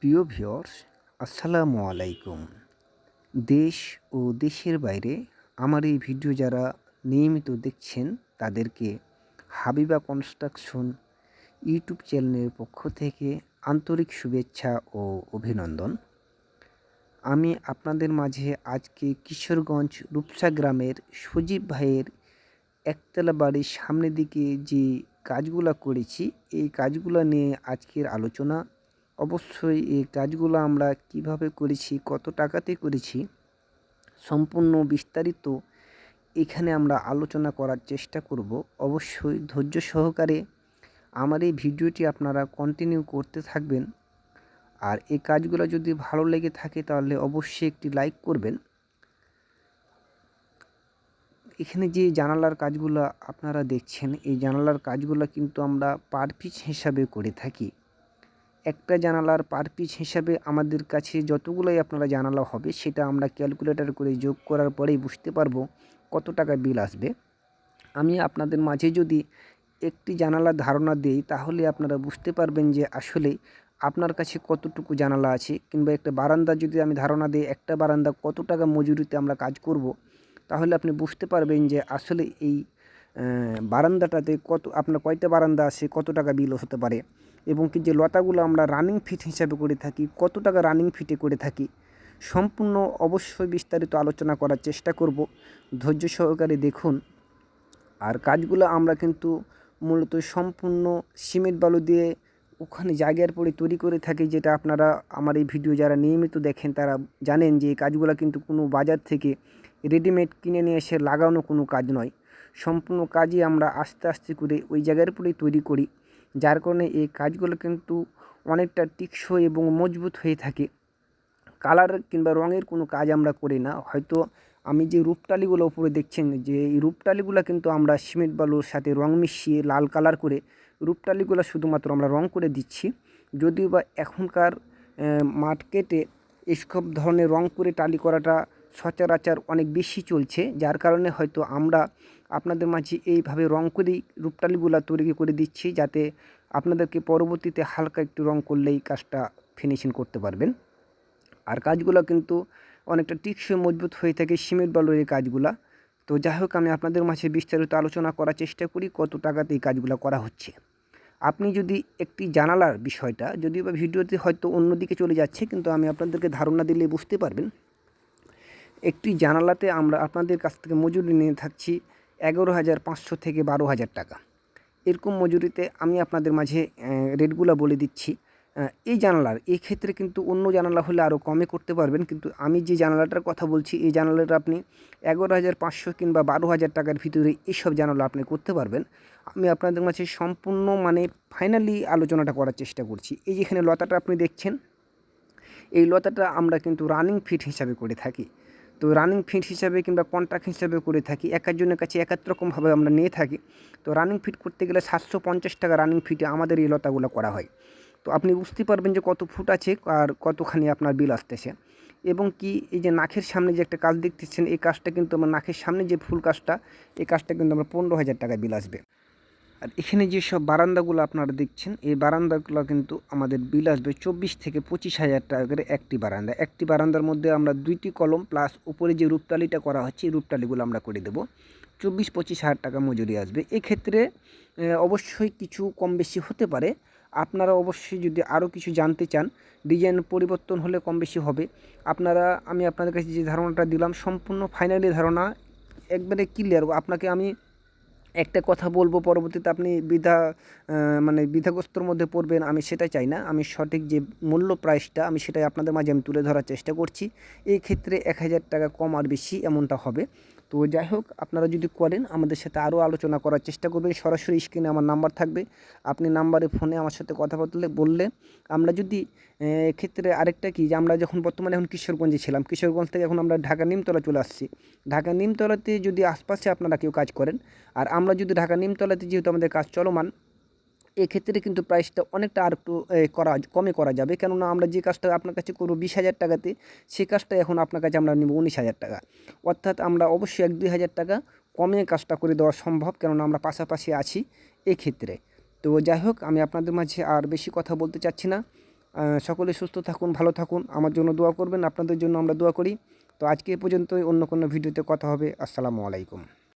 প্রিয় ভিউয়ার্স, আসসালামু আলাইকুম। দেশ ও দেশের বাইরে আমার এই ভিডিও যারা নিয়মিত দেখছেন তাদেরকে হাবিবা কনস্ট্রাকশন ইউটিউব চ্যানেলের পক্ষ থেকে আন্তরিক শুভেচ্ছা ও অভিনন্দন। আমি আপনাদের মাঝে আজকে কিশোরগঞ্জ রূপসা গ্রামের সজীব ভাইয়ের একতলা বাড়ির সামনের দিকে যে কাজগুলা করেছি, এই কাজগুলা নিয়ে আজকের আলোচনা। অবশ্যই এই কাজগুলো আমরা কিভাবে করেছি, কত টাকাতে করেছি, সম্পূর্ণ বিস্তারিত এখানে আমরা আলোচনা করার চেষ্টা করব। অবশ্যই ধৈর্য সহকারে আমার এই ভিডিওটি আপনারা কন্টিনিউ করতে থাকবেন। আর এই কাজগুলো যদি ভালো লেগে থাকে তাহলে অবশ্যই একটি লাইক করবেন। এখানে যে জানালার কাজগুলো আপনারা দেখছেন, এই জানালার কাজগুলো কিন্তু আমরা পার পিস হিসাবে করে থাকি। একটা জানালার পার পিস হিসাবে আমাদের কাছে যতগুলোই আপনারা জানালা হবে সেটা আমরা ক্যালকুলেটর করে যোগ করার পরেই বুঝতে পারবো কত টাকা বিল আসবে। আমি আপনাদের মাঝে যদি একটি জানালার ধারণা দেই তাহলে আপনারা বুঝতে পারবেন যে আসলে আপনার কাছে কতটুকু জানালা আছে, কিংবা একটা বারান্দা যদি আমি ধারণা দিই একটা বারান্দা কত টাকা মজুরিতে আমরা কাজ করব, তাহলে আপনি বুঝতে পারবেন যে আসলে এই বারান্দাটাতে আপনার কয়টা বারান্দা আছে, কত টাকা বিল হতে পারে। এবং কি যে লতাগুলো আমরা রানিং ফিট হিসাবে করে থাকি, কত টাকা রানিং ফিটে করে থাকি, সম্পূর্ণ অবশ্যই বিস্তারিত আলোচনা করার চেষ্টা করব। ধৈর্য সহকারে দেখুন। আর কাজগুলো আমরা কিন্তু মূলত সম্পূর্ণ সিমেন্ট বালু দিয়ে ওখানে জায়গার পরে তৈরি করে থাকি, যেটা আপনারা আমার এই ভিডিও যারা নিয়মিত দেখেন তারা জানেন যে এই কাজগুলো কিন্তু কোনো বাজার থেকে রেডিমেড কিনে নিয়ে এসে লাগানো কোনো কাজ নয়। সম্পূর্ণ কাজই আমরা আস্তে আস্তে করে ওই জায়গার পরেই তৈরি করি, যার কারণে এই কাজগুলো কিন্তু অনেকটা টিকসই এবং মজবুত হয়ে থাকে। কালার কিংবা রঙের কোনো কাজ আমরা করি না। হয়তো আমি যে রূপটালিগুলো উপরে দেখছেন, যে এই রূপটালিগুলো কিন্তু আমরা সিমেন্ট বালুর সাথে রং মিশিয়ে লাল কালার করে রূপটালিগুলো শুধুমাত্র আমরা রং করে দিচ্ছি। যদিও বা এখনকার মার্কেটে এসব ধরনের রং করে টালি করাটা সচরাচর অনেক বেশি চলছে, যার কারণে হয়তো আমরা আপনাদের মাঝে এইভাবে রং করেই রূপটালিগুলো তৈরি করে দিচ্ছি, যাতে আপনাদেরকে পরবর্তীতে হালকা একটু রং করলেই কাজটা ফিনিশিং করতে পারবেন। আর কাজগুলো কিন্তু অনেকটা টিকসই মজবুত হয়ে থাকে সিমেন্ট বালুর এই কাজগুলা। তো যাই হোক, আমি আপনাদের মাঝে বিস্তারিত আলোচনা করার চেষ্টা করি কত টাকাতে এই কাজগুলো করা হচ্ছে। আপনি যদি একটি জানালার বিষয়টা, যদিও বা ভিডিওতে হয়তো অন্যদিকে চলে যাচ্ছে, কিন্তু আমি আপনাদেরকে ধারণা দিলে বুঝতে পারবেন। একটি জানালাতে আমরা আপনাদের কাছ থেকে মজুরি নিয়ে থাকছি 11,500 থেকে 12,000 টাকা। এরকম মজুরিতে আমি আপনাদের মাঝে রেটগুলো বলে দিচ্ছি। এই জানালার এই ক্ষেত্রে কিন্তু অন্য জানালা হলে আরও কমে করতে পারবেন, কিন্তু আমি যে জানালাটার কথা বলছি এই জানালাটা আপনি 11,500 কিংবা 12,000 টাকার ভিতরে এইসব জানালা আপনি করতে পারবেন। আমি আপনাদের মাঝে সম্পূর্ণ ফাইনালি আলোচনাটা করার চেষ্টা করছি। এই যেখানে লতাটা আপনি দেখছেন, এই লতাটা আমরা কিন্তু রানিং ফিট হিসাবে করে থাকি। তো রানিং ফিট হিসাবে কিংবা কন্ট্রাক্ট হিসাবে করে থাকি, এক একজনের কাছে এক এক রকমভাবে আমরা নিয়ে থাকি। তো রানিং ফিট করতে গেলে 750 টাকা রানিং ফিটে আমাদের এই লতাগুলো করা হয়। তো আপনি বুঝতে পারবেন যে কত ফুট আছে আর কতখানি আপনার বিল আসতেছে। এবং কি এই যে নাকের সামনে যে একটা কাজ দেখতেছেন, এই কাজটা কিন্তু আমার নাকের সামনে যে ফুল কাজটা, এই কাজটা কিন্তু আমার 15,000 টাকা বিল আসবে। আর এখানে যেসব বারান্দাগুলো আপনারা দেখছেন, এই বারান্দাগুলো কিন্তু আমাদের বিল আসবে 24 থেকে 25,000 টাকা করে একটি বারান্দা। একটি বারান্দার মধ্যে আমরা 2টি কলম প্লাস উপরে যে রূপটালিটা করা হচ্ছে এই রূপটালিগুলো আমরা করে দেবো। 24-25,000 টাকা মজুরি আসবে। এক্ষেত্রে অবশ্যই কিছু কম বেশি হতে পারে। আপনারা অবশ্যই যদি আরও কিছু জানতে চান, ডিজাইন পরিবর্তন হলে কম বেশি হবে। আমি আপনাদের কাছে যে ধারণাটা দিলাম সম্পূর্ণ ফাইনালি ধারণা, একবারে ক্লিয়ার। আপনাকে আমি একটা কথা বলবো, পরবর্তীতে আপনি দ্বিধাগ্রস্তর মধ্যে পড়বেন, আমি সেটা চাই না। আমি সঠিক যে মূল্য প্রাইসটা আমি সেটাই আপনাদের মাঝে আমি তুলে ধরার চেষ্টা করছি। এই ক্ষেত্রে 1,000 টাকা কম আর বেশি এমনটা হবে। তো যাই হোক, আপনারা যদি করেন আমাদের সাথে আরও আলোচনা করার চেষ্টা করবেন। সরাসরি স্ক্রিনে আমার নাম্বার থাকবে, আপনি নাম্বারে ফোনে আমার সাথে কথা বললে আমরা যদি এক্ষেত্রে আরেকটা কি, যে আমরা যখন বর্তমানে এখন কিশোরগঞ্জে ছিলাম, কিশোরগঞ্জ থেকে এখন আমরা ঢাকা নিমতলা চলে আসছি। ঢাকা নিমতলাতে যদি আশপাশে আপনারা কেউ কাজ করেন, আর আমরা যদি ঢাকা নিমতলাতে যেহেতু আমাদের কাজ চলমান, এক্ষেত্রে কিন্তু প্রাইসটা অনেকটা আর একটু কমে করা যাবে। কেননা আমরা যে কাজটা আপনার কাছে করবো 20,000 টাকাতে, সেই কাজটা এখন আপনার কাছে আমরা নেব 19,000 টাকা। অর্থাৎ আমরা অবশ্যই 1-2 হাজার টাকা কমে কাজটা করে দেওয়া সম্ভব, কেননা আমরা পাশাপাশি আছি এক্ষেত্রে। তো যাই হোক, আমি আপনাদের মাঝে আর বেশি কথা বলতে চাচ্ছি না। সকলে সুস্থ থাকুন, ভালো থাকুন, আমার জন্য দোয়া করবেন, আপনাদের জন্য আমরা দোয়া করি। তো আজকে এ পর্যন্তই, অন্য কোনো ভিডিওতে কথা হবে। আসসালামু আলাইকুম।